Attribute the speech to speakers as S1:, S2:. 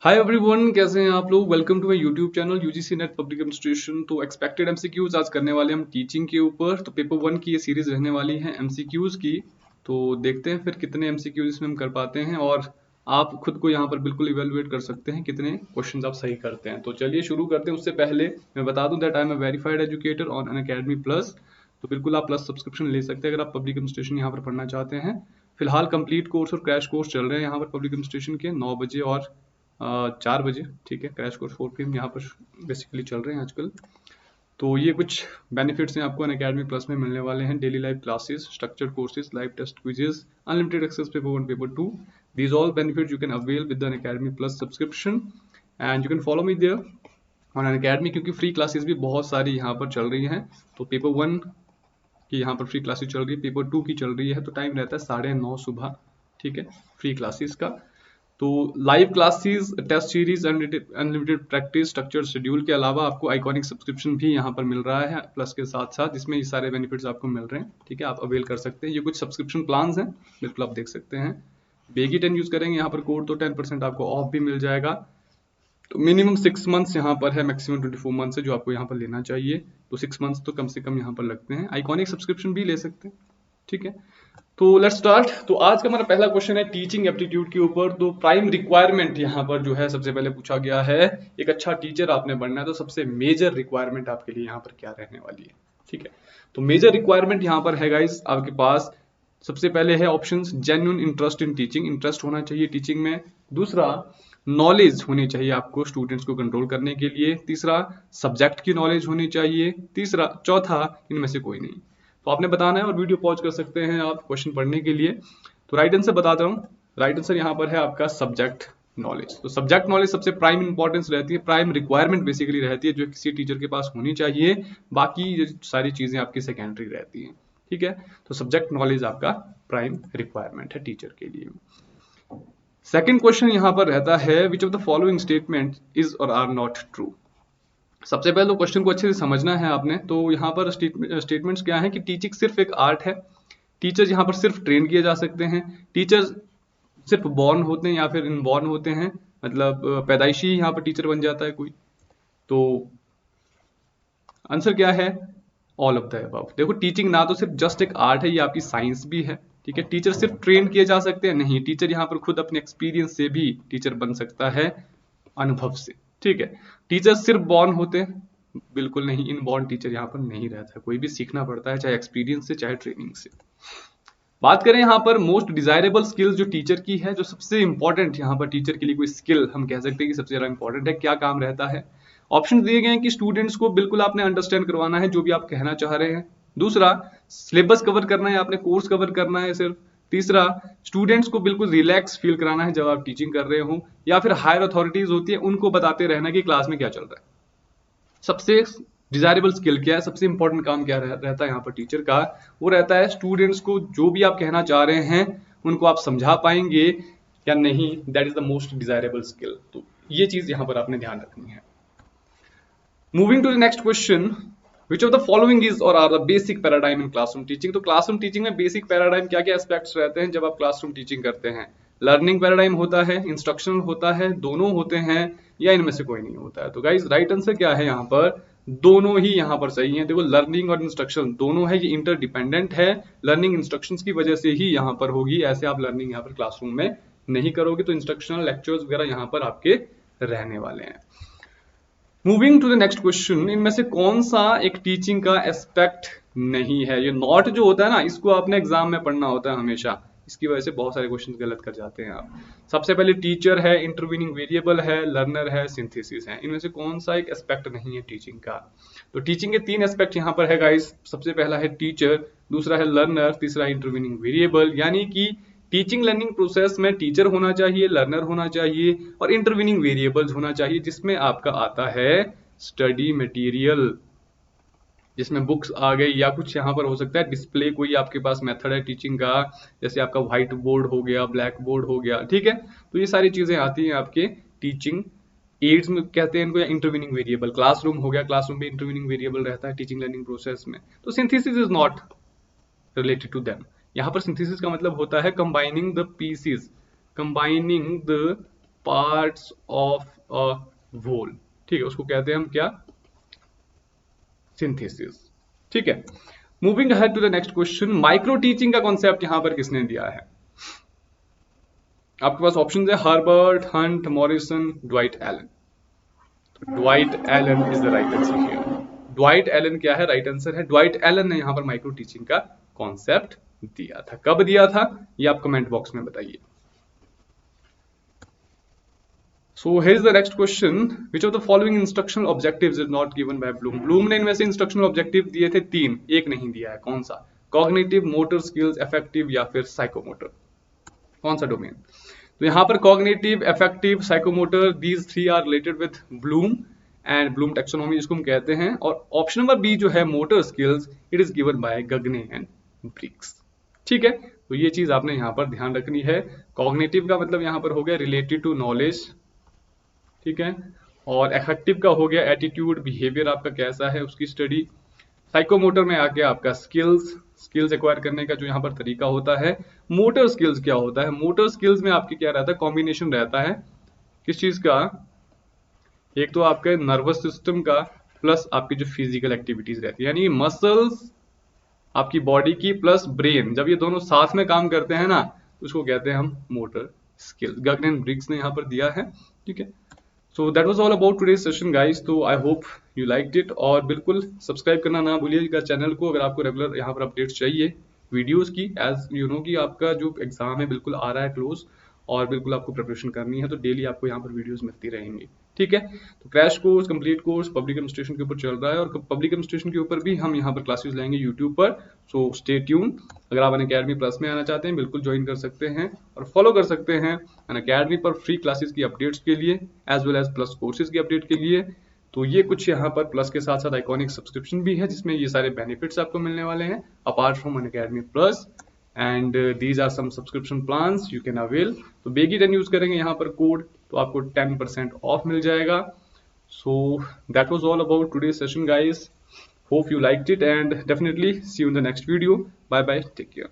S1: Hi everyone, कैसे हैं आप लोग। Welcome to my YouTube channel UGC NET public administration. तो एक्सपेक्टेड एमसीक्यूज आज करने वाले हम टीचिंग के ऊपर। तो पेपर 1 की ये सीरीज रहने वाली है एमसीक्यूज की। तो देखते हैं फिर कितने एमसीक्यूज इसमें हम कर पाते हैं और आप खुद को यहाँ पर बिल्कुल इवेलुएट कर सकते हैं कितने क्वेश्चन आप सही करते हैं। तो चलिए शुरू करते हैं। उससे पहले मैं बता दूं that I am a verified educator on Unacademy plus. तो बिल्कुल आप प्लस सब्सक्रिप्शन ले सकते हैं अगर आप पब्लिक एडमिनिस्ट्रेशन यहाँ पर पढ़ना चाहते हैं। फिलहाल कंप्लीट कोर्स और क्रैश कोर्स चल रहे हैं यहाँ पर पब्लिक एडमिनिस्ट्रेशन के 9 बजे और 4 बजे। ठीक है, क्रैश कोर्स 4 PM यहाँ पर बेसिकली चल रहे हैं आजकल। तो ये कुछ बेनिफिट्स हैं आपको अनअकैडमी प्लस में मिलने वाले हैं। Daily live classes, structured courses, live test quizzes, unlimited access paper 1 paper 2। These all benefits you can avail with the Unacademy plus subscription and you can follow me there on Unacademy, क्योंकि free classes भी बहुत सारी यहाँ पर चल रही हैं। तो पेपर 1 की यहाँ पर फ्री क्लासेस चल रही है, पेपर 2 की चल रही है। तो टाइम रहता है 9:30 सुबह। ठीक है, फ्री क्लासेस का। तो live classes, test series, unlimited practice, structured schedule के अलावा आपको आइकॉनिक सब्सक्रिप्शन भी यहाँ पर मिल रहा है प्लस के साथ साथ, जिसमें ये सारे बेनिफिट्स आपको मिल रहे हैं। ठीक है, आप अवेल कर सकते हैं। ये कुछ सब्सक्रिप्शन प्लान्स हैं, बिल्कुल आप देख सकते हैं। बेगी 10 यूज करेंगे यहाँ पर कोड तो 10% आपको ऑफ भी मिल जाएगा। तो मिनिमम 6 मंथ्स यहाँ पर है, मैक्सिमम 24 मंथ्स है जो आपको यहाँ पर लेना चाहिए। तो 6 मंथ्स तो कम से कम यहाँ पर लगते हैं। आइकॉनिक सब्सक्रिप्शन भी ले सकते हैं। ठीक है, तो लेट्स स्टार्ट। तो आज का हमारा पहला क्वेश्चन है टीचिंग एप्टीट्यूड के ऊपर। तो प्राइम रिक्वायरमेंट यहाँ पर जो है सबसे पहले पूछा गया है, एक अच्छा टीचर आपने बनना है तो सबसे मेजर रिक्वायरमेंट आपके लिए यहाँ पर क्या रहने वाली है। ठीक है, तो मेजर रिक्वायरमेंट यहाँ पर है गाइस आपके पास। सबसे पहले है options, genuine interest in teaching, interest होना चाहिए टीचिंग में। दूसरा, नॉलेज होनी चाहिए आपको स्टूडेंट्स को कंट्रोल करने के लिए। तीसरा, सब्जेक्ट की नॉलेज होनी चाहिए। चौथा, इनमें से कोई नहीं। तो आपने बताना है और वीडियो पॉज कर सकते हैं आप क्वेश्चन पढ़ने के लिए। तो राइट आंसर बताता हूँ। राइट आंसर यहाँ पर है आपका सब्जेक्ट नॉलेज। तो सब्जेक्ट नॉलेज सबसे प्राइम इंपॉर्टेंस रहती है, प्राइम रिक्वायरमेंट बेसिकली रहती है जो किसी टीचर के पास होनी चाहिए। बाकी ये सारी चीजें आपकी सेकेंडरी रहती हैं। ठीक है, तो सब्जेक्ट नॉलेज आपका प्राइम रिक्वायरमेंट है टीचर के लिए। सेकंड क्वेश्चन यहाँ पर रहता है, विच of the following statement is or are not true. सबसे पहले तो क्वेश्चन को अच्छे से समझना है आपने। तो यहाँ पर स्टेटमेंट्स क्या है कि टीचिंग सिर्फ एक आर्ट है। टीचर्स यहाँ पर सिर्फ ट्रेन किए जा सकते हैं। टीचर्स सिर्फ बॉर्न होते हैं या फिर इनबॉर्न होते हैं, मतलब पैदाइशी ही यहाँ पर टीचर बन जाता है कोई। तो आंसर क्या है, ऑल ऑफ द अबव। देखो, टीचिंग ना तो सिर्फ जस्ट एक आर्ट है, ये आपकी साइंस भी है। ठीक है, टीचर सिर्फ ट्रेन किए जा सकते हैं नहीं, टीचर यहाँ पर खुद अपने एक्सपीरियंस से भी टीचर बन सकता है, अनुभव से। ठीक है, टीचर सिर्फ बॉर्न होते हैं, बिल्कुल नहीं। इनबॉर्न टीचर यहाँ पर नहीं रहता, कोई भी सीखना पड़ता है, चाहे एक्सपीरियंस से चाहे ट्रेनिंग से। बात करें यहाँ पर मोस्ट डिजायरेबल स्किल्स जो टीचर की है, जो सबसे इंपॉर्टेंट यहाँ पर टीचर के लिए कोई स्किल हम कह सकते हैं कि सबसे ज्यादा इंपॉर्टेंट है, क्या काम रहता है। ऑप्शन दिए गए हैं कि स्टूडेंट्स को बिल्कुल आपने अंडरस्टैंड करवाना है जो भी आप कहना चाह रहे हैं। दूसरा, सिलेबस कवर करना है, आपने कोर्स कवर करना है सिर्फ। तीसरा, स्टूडेंट्स को बिल्कुल रिलैक्स फील कराना है जब आप टीचिंग कर रहे हो। या फिर हायर अथॉरिटीज होती है, उनको बताते रहना कि क्लास में क्या चल रहा है। सबसे डिजायरेबल स्किल क्या है, सबसे इंपॉर्टेंट काम क्या रहता है यहाँ पर टीचर का, वो रहता है स्टूडेंट्स को जो भी आप कहना चाह रहे हैं उनको आप समझा पाएंगे या नहीं। That is the most desirable skill. तो ये चीज यहाँ पर आपने ध्यान रखनी है। Moving to the next question, which of the following is or are the basic paradigm in classroom teaching. तो क्लासरूम टीचिंग में बेसिक पैराडाइम क्या क्या एस्पेक्ट्स रहते हैं जब आप क्लासरूम टीचिंग करते हैं। लर्निंग पैराडाइम होता है, इंस्ट्रक्शनल होता है, दोनों होते हैं, या इनमें से कोई नहीं होता है। तो गाइस राइट आंसर क्या है यहाँ पर, दोनों ही यहाँ पर सही है। देखो, लर्निंग और इंस्ट्रक्शन दोनों है, ये इंटरडिपेंडेंट है। लर्निंग इंस्ट्रक्शंस की वजह से ही यहाँ पर होगी, ऐसे आप लर्निंग यहाँ पर क्लासरूम में नहीं करोगे। तो इंस्ट्रक्शनल लेक्चर्स वगैरह यहाँ पर आपके रहने वाले हैं। Moving to the next question, इनमें से कौन सा एक टीचिंग का एस्पेक्ट नहीं है। ये नॉट जो होता है ना, इसको आपने एग्जाम में पढ़ना होता है हमेशा, इसकी वजह से बहुत सारे क्वेश्चन गलत कर जाते हैं आप। सबसे पहले टीचर है, इंटरवीनिंग वेरिएबल है, लर्नर है, सिंथेसिस है। इनमें से कौन सा एक एस्पेक्ट नहीं है टीचिंग का। तो टीचिंग के 3 एस्पेक्ट यहाँ पर है गाइस। सबसे पहला है टीचर, दूसरा है लर्नर, तीसरा इंटरवीनिंग वेरिएबल। यानी कि टीचिंग लर्निंग प्रोसेस में टीचर होना चाहिए, लर्नर होना चाहिए और इंटरवीनिंग वेरिएबल्स होना चाहिए, जिसमें आपका आता है स्टडी मटेरियल, जिसमें बुक्स आ गई या कुछ यहाँ पर हो सकता है डिस्प्ले, कोई आपके पास मेथड है टीचिंग का, जैसे आपका व्हाइट बोर्ड हो गया, ब्लैक बोर्ड हो गया। ठीक है, तो ये सारी चीजें आती हैं आपके टीचिंग एड्स में, कहते हैं इनको, या इंटरवीनिंग वेरिएबल। क्लासरूम हो गया, क्लासरूम में इंटरवीनिंग वेरिएबल रहता है टीचिंग लर्निंग प्रोसेस में। तो synthesis is not related to them. यहाँ पर सिंथेसिस का मतलब होता है combining the pieces, combining the parts of a whole, ठीक है, उसको कहते हैं हम क्या, सिंथेसिस। ठीक है, moving ahead to the next question, micro teaching का कॉन्सेप्ट यहां पर किसने दिया है? आपके पास ऑप्शन है Herbert, Hunt, Morrison, Dwight Allen. Dwight Allen is the right answer here. Dwight Allen क्या है, राइट आंसर है। ड्वाइट एलन ने यहां पर माइक्रो टीचिंग का कॉन्सेप्ट दिया था। कब दिया था ये आप कमेंट बॉक्स में बताइए। So here is the next question. Which of the following instructional objectives is not given by Bloom? Bloom ने इनमें से instructional objective दिए थे 3, एक नहीं दिया है। कौन सा? Cognitive, motor skills, affective या फिर psychomotor? कौन सा डोमेन? तो यहाँ पर cognitive, affective, psychomotor, these three are related with Bloom and Bloom taxonomy जिसको हम कहते हैं। और ऑप्शन नंबर बी जो है motor skills, it is given by Gagne and Briggs। ठीक है, तो ये चीज आपने यहाँ पर ध्यान रखनी है। कॉग्निटिव का मतलब यहाँ पर हो गया रिलेटेड टू नॉलेज, ठीक है, और अफेक्टिव का हो गया एटीट्यूड, बिहेवियर आपका कैसा है उसकी स्टडी। साइकोमोटर में आके आपका स्किल्स एक्वायर करने का जो यहाँ पर तरीका होता है। मोटर स्किल्स क्या होता है? मोटर स्किल्स में आपके क्या रहता है, कॉम्बिनेशन रहता है किस चीज का, एक तो आपके नर्वस सिस्टम का प्लस आपकी जो फिजिकल एक्टिविटीज रहती है, यानी मसल्स आपकी बॉडी की प्लस ब्रेन, जब ये दोनों साथ में काम करते हैं ना तो उसको कहते हैं हम motor skills. Gagne and Briggs ने यहाँ पर दिया है। ठीक है, so that was all about today's session guys. तो I hope you liked it, और बिल्कुल सब्सक्राइब करना ना भूलिएगा चैनल को अगर आपको रेगुलर यहाँ पर अपडेट्स चाहिए वीडियोस की। एज यू नो कि आपका जो एग्जाम है बिल्कुल आ रहा है क्लोज, और बिल्कुल आपको प्रिपरेशन करनी है, तो डेली आपको यहाँ पर वीडियोस मिलती रहेंगी। ठीक है, तो crash course, complete course public administration के ऊपर चल रहा है, और पब्लिक एडमिनिस्ट्रेशन के ऊपर भी हम यहाँ पर क्लासेस लेंगे यूट्यूब पर। So stay tune. अगर आप अनअकैडमी प्लस में आना चाहते हैं बिल्कुल ज्वाइन कर सकते हैं और फॉलो कर सकते हैं अनअकैडमी पर फ्री क्लासेस की अपडेट्स के लिए, as well as plus courses की अपडेट के लिए। तो ये कुछ यहाँ पर प्लस के साथ साथ आइकॉनिक सब्सक्रिप्शन भी है जिसमें ये सारे बेनिफिट्स आपको मिलने वाले हैं apart from Unacademy plus, and these are some subscription plans you can avail. तो बेगी 10 यूज करेंगे यहाँ पर कोड तो आपको 10% ऑफ मिल जाएगा। So that was all about today session guys, hope you liked it, and definitely see you in the next video. Bye bye, take care.